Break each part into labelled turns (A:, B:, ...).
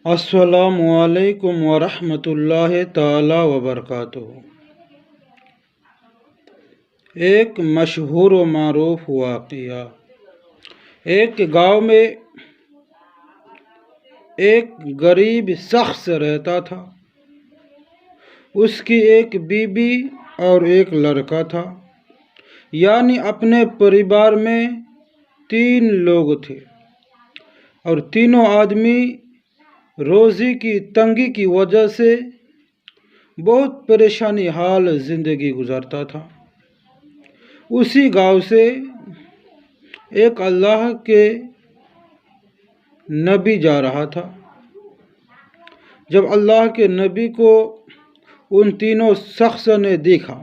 A: अस्सलामुअलैकुम वरहमतुल्लाहि ताला वबरकातुहू। एक मशहूर व मारूफ वाक़िया। एक गांव में एक गरीब शख्स रहता था। उसकी एक बीबी और एक लड़का था, यानी अपने परिवार में 3 लोग थे और तीनों आदमी रोज़ी की तंगी की वजह से बहुत परेशानी हाल ज़िंदगी गुजारता था। उसी गांव से एक अल्लाह के नबी जा रहा था। जब अल्लाह के नबी को उन तीनों शख्स ने देखा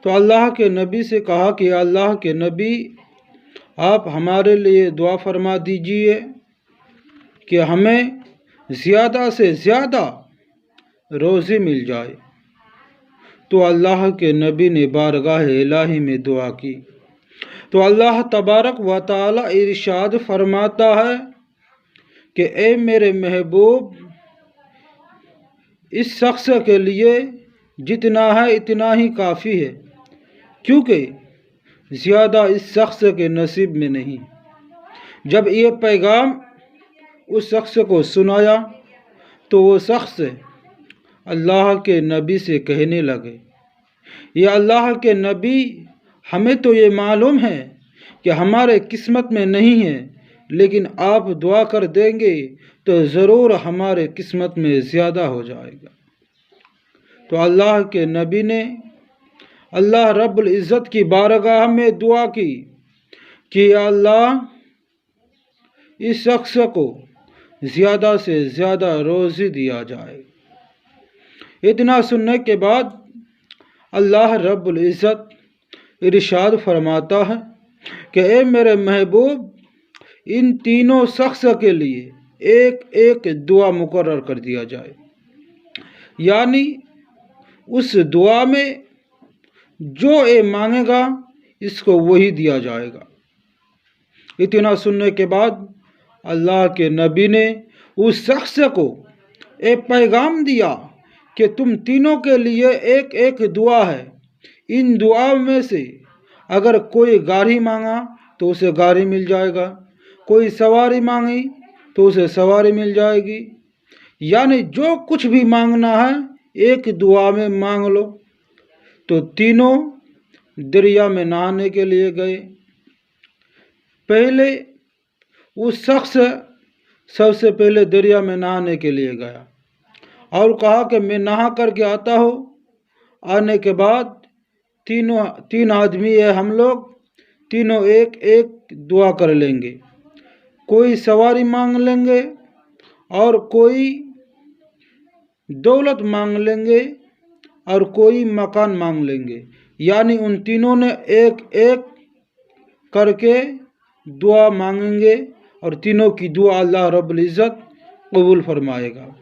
A: तो अल्लाह के नबी से कहा कि अल्लाह के नबी, आप हमारे लिए दुआ फरमा दीजिए कि हमें ज़्यादा से ज़्यादा रोज़ी मिल जाए। तो अल्लाह के नबी ने बारगाह इलाही में दुआ की तो अल्लाह तबारक व तआला इरशाद फरमाता है कि ए मेरे महबूब, इस शख्स के लिए जितना है इतना ही काफ़ी है, क्योंकि ज़्यादा इस शख्स के नसीब में नहीं। जब ये पैगाम उस शख्स को सुनाया तो वो शख्स अल्लाह के नबी से कहने लगे, या अल्लाह के नबी, हमें तो ये मालूम है कि हमारे किस्मत में नहीं है, लेकिन आप दुआ कर देंगे तो ज़रूर हमारे किस्मत में ज़्यादा हो जाएगा। तो अल्लाह के नबी ने अल्लाह रब्बुल इज़्ज़त की बारगाह में दुआ की कि या अल्लाह, इस शख्स को ज़्यादा से ज़्यादा रोज़ी दिया जाए। इतना सुनने के बाद अल्लाह रब्बुल इज़्ज़त इरशाद फरमाता है कि ए मेरे महबूब, इन तीनों शख्स के लिए एक एक दुआ मुकर्रर कर दिया जाए, यानी उस दुआ में जो ये मांगेगा इसको वही दिया जाएगा। इतना सुनने के बाद अल्लाह के नबी ने उस शख्स को एक पैगाम दिया कि तुम तीनों के लिए एक एक दुआ है। इन दुआओं में से अगर कोई गाड़ी मांगा तो उसे गाड़ी मिल जाएगा, कोई सवारी मांगी तो उसे सवारी मिल जाएगी, यानी जो कुछ भी मांगना है एक दुआ में मांग लो। तो तीनों दरिया में नहाने के लिए गए। पहले उस शख्स सबसे पहले दरिया में नहाने के लिए गया और कहा कि मैं नहा करके आता हूँ। आने के बाद तीन आदमी है हम लोग, तीनों एक एक दुआ कर लेंगे। कोई सवारी मांग लेंगे और कोई दौलत मांग लेंगे और कोई मकान मांग लेंगे, यानी उन तीनों ने एक एक करके दुआ मांगेंगे और तीनों की दुआ अल्लाह रब्बुल इज़्ज़त कबूल फरमाएगा।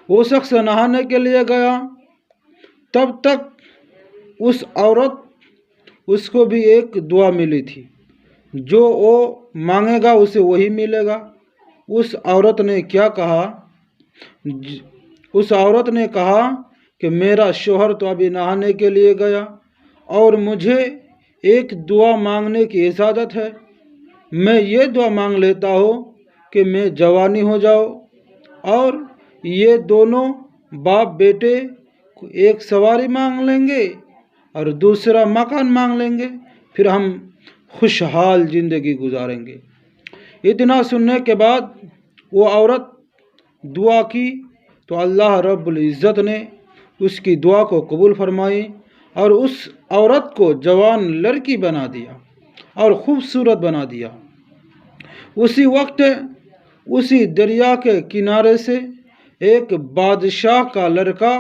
A: वो शख्स नहाने के लिए गया, तब तक उस औरत, उसको भी एक दुआ मिली थी, जो वो मांगेगा उसे वही मिलेगा। उस औरत ने क्या कहा? उस औरत ने कहा कि मेरा शौहर तो अभी नहाने के लिए गया और मुझे एक दुआ मांगने की इजाज़त है। मैं ये दुआ मांग लेता हूँ कि मैं जवानी हो जाऊँ और ये दोनों बाप बेटे एक सवारी मांग लेंगे और दूसरा मकान मांग लेंगे, फिर हम खुशहाल ज़िंदगी गुजारेंगे। इतना सुनने के बाद वो औरत दुआ की तो अल्लाह रब्बुल इज़्ज़त ने उसकी दुआ को कबूल फरमाई और उस औरत को जवान लड़की बना दिया और खूबसूरत बना दिया। उसी वक्त उसी दरिया के किनारे से एक बादशाह का लड़का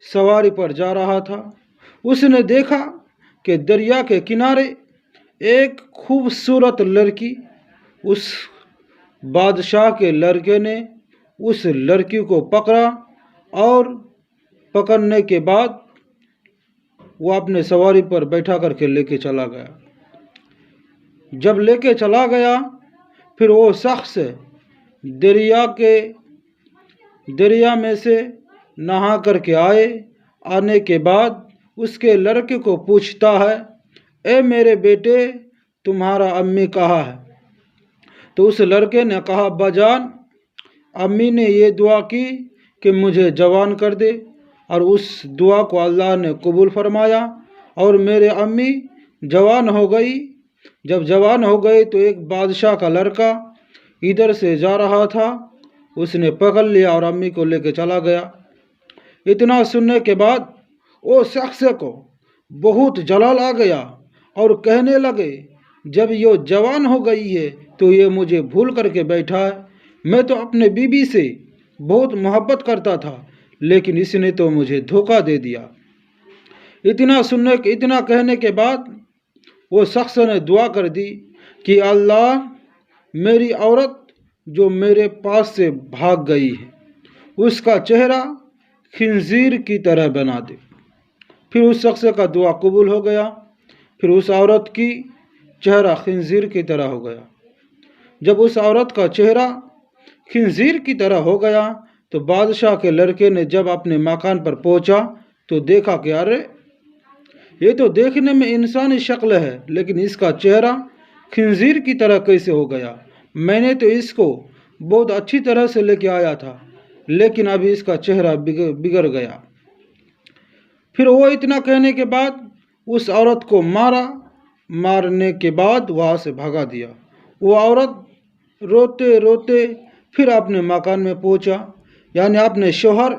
A: सवारी पर जा रहा था। उसने देखा कि दरिया के किनारे एक खूबसूरत लड़की, उस बादशाह के लड़के ने उस लड़की को पकड़ा और पकड़ने के बाद वो अपने सवारी पर बैठा करके लेके चला गया। जब लेके चला गया, फिर वो शख्स دریا میں سے نہا کر کے آنے کے بعد اس کے لڑکے کو پوچھتا ہے، اے میرے بیٹے، تمہارا امی کہاں ہے؟ تو اس لڑکے نے کہا، ابا جان، امی نے یہ دعا کی کہ مجھے جوان کر دے، اور اس دعا کو اللہ نے قبول فرمایا اور میرے امی جوان ہو گئی۔ جب جوان ہو گئی تو ایک بادشاہ کا لڑکا ادھر سے جا رہا تھا، اس نے پکڑ لیا اور امی کو لے کے چلا گیا۔ اتنا سننے کے بعد وہ شخص کو بہت جلال آ گیا اور کہنے لگے، جب یہ جوان ہو گئی ہے تو یہ مجھے بھول کر کے بیٹھا ہے۔ میں تو اپنے بیوی سے بہت محبت کرتا تھا، لیکن اس نے تو مجھے دھوکہ دے دیا۔ اتنا کہنے کے بعد وہ شخص نے دعا کر دی کہ اللہ، میری عورت جو میرے پاس سے بھاگ گئی ہے اس کا چہرہ خنزیر کی طرح بنا دے۔ پھر اس شخص کا دعا قبول ہو گیا، پھر اس عورت کی چہرہ خنزیر کی طرح ہو گیا۔ جب اس عورت کا چہرہ خنزیر کی طرح ہو گیا تو بادشاہ کے لڑکے نے جب اپنے مکان پر پہنچا تو دیکھا کہ ارے، یہ تو دیکھنے میں انسانی شکل ہے، لیکن اس کا چہرہ خنزیر کی طرح کیسے ہو گیا؟ میں نے تو اس کو بہت اچھی طرح سے لے کے آیا تھا، لیکن ابھی اس کا چہرہ بگڑ گیا۔ پھر وہ اتنا کہنے کے بعد اس عورت کو مارنے کے بعد وہاں سے بھگا دیا۔ وہ عورت روتے روتے پھر اپنے مکان میں پہنچا، یعنی اپنے شوہر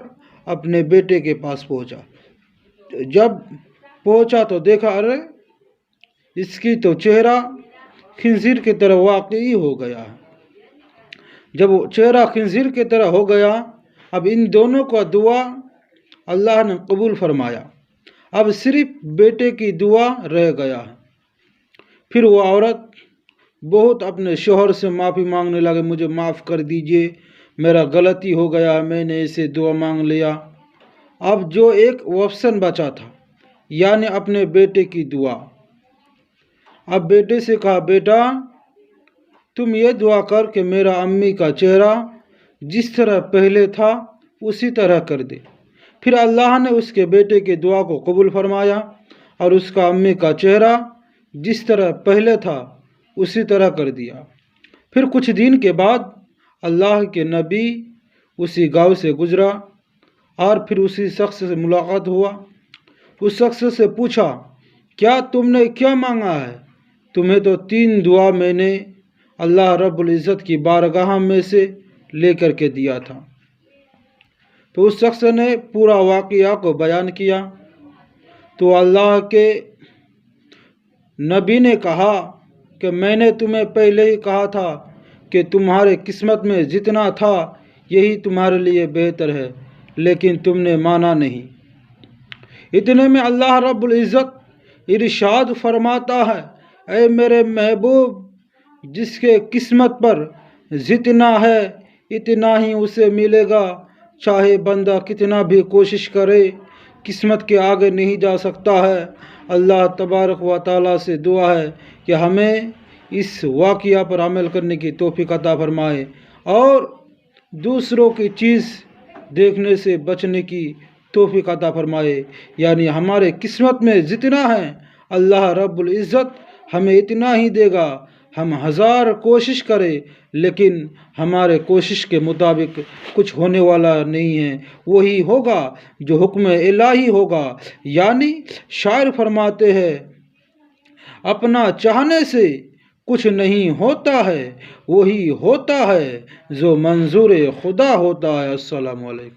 A: اپنے بیٹے کے پاس پہنچا۔ جب پہنچا تو دیکھا، ارے، اس کی تو چہرہ خنزیر کی طرح واقعی ہو گیا ہے۔ جب وہ چہرہ خنزیر کی طرح ہو گیا، اب ان دونوں کا دعا اللہ نے قبول فرمایا، اب صرف بیٹے کی دعا رہ گیا ہے۔ پھر وہ عورت بہت اپنے شوہر سے معافی مانگنے لگے، مجھے معاف کر دیجئے، میرا غلطی ہو گیا، میں نے اسے دعا مانگ لیا۔ اب جو ایک آپشن بچا تھا، یعنی اپنے بیٹے کی دعا، اب بیٹے سے کہا، بیٹا، تم یہ دعا کر کہ میرا امی کا چہرہ جس طرح پہلے تھا اسی طرح کر دے۔ پھر اللہ نے اس کے بیٹے کی دعا کو قبول فرمایا اور اس کا امی کا چہرہ جس طرح پہلے تھا اسی طرح کر دیا۔ پھر کچھ دن کے بعد اللہ کے نبی اسی گاؤں سے گزرا اور پھر اسی شخص سے ملاقات ہوا۔ اس شخص سے پوچھا، کیا تم نے کیا مانگا ہے؟ تمہیں تو 3 دعا میں نے اللہ رب العزت کی بارگاہ میں سے لے کر کے دیا تھا۔ تو اس شخص نے پورا واقعہ کو بیان کیا۔ تو اللہ کے نبی نے کہا کہ میں نے تمہیں پہلے ہی کہا تھا کہ تمہارے قسمت میں جتنا تھا یہی تمہارے لیے بہتر ہے، لیکن تم نے مانا نہیں۔ اتنے میں اللہ رب العزت ارشاد فرماتا ہے، اے میرے محبوب، جس کے قسمت پر جتنا ہے اتنا ہی اسے ملے گا، چاہے بندہ کتنا بھی کوشش کرے، قسمت کے آگے نہیں جا سکتا ہے۔ اللہ تبارک و تعالیٰ سے دعا ہے کہ ہمیں اس واقعہ پر عمل کرنے کی توفیق عطا فرمائے اور دوسروں کی چیز دیکھنے سے بچنے کی توفیق عطا فرمائے، یعنی ہمارے قسمت میں جتنا ہے اللہ رب العزت ہمیں اتنا ہی دے گا۔ ہم 1000 کوشش کریں لیکن ہمارے کوشش کے مطابق کچھ ہونے والا نہیں ہے، وہی ہوگا جو حکم الہی ہوگا۔ یعنی شاعر فرماتے ہیں، اپنا چاہنے سے کچھ نہیں ہوتا ہے، وہی ہوتا ہے جو منظور خدا ہوتا ہے۔ السلام علیکم۔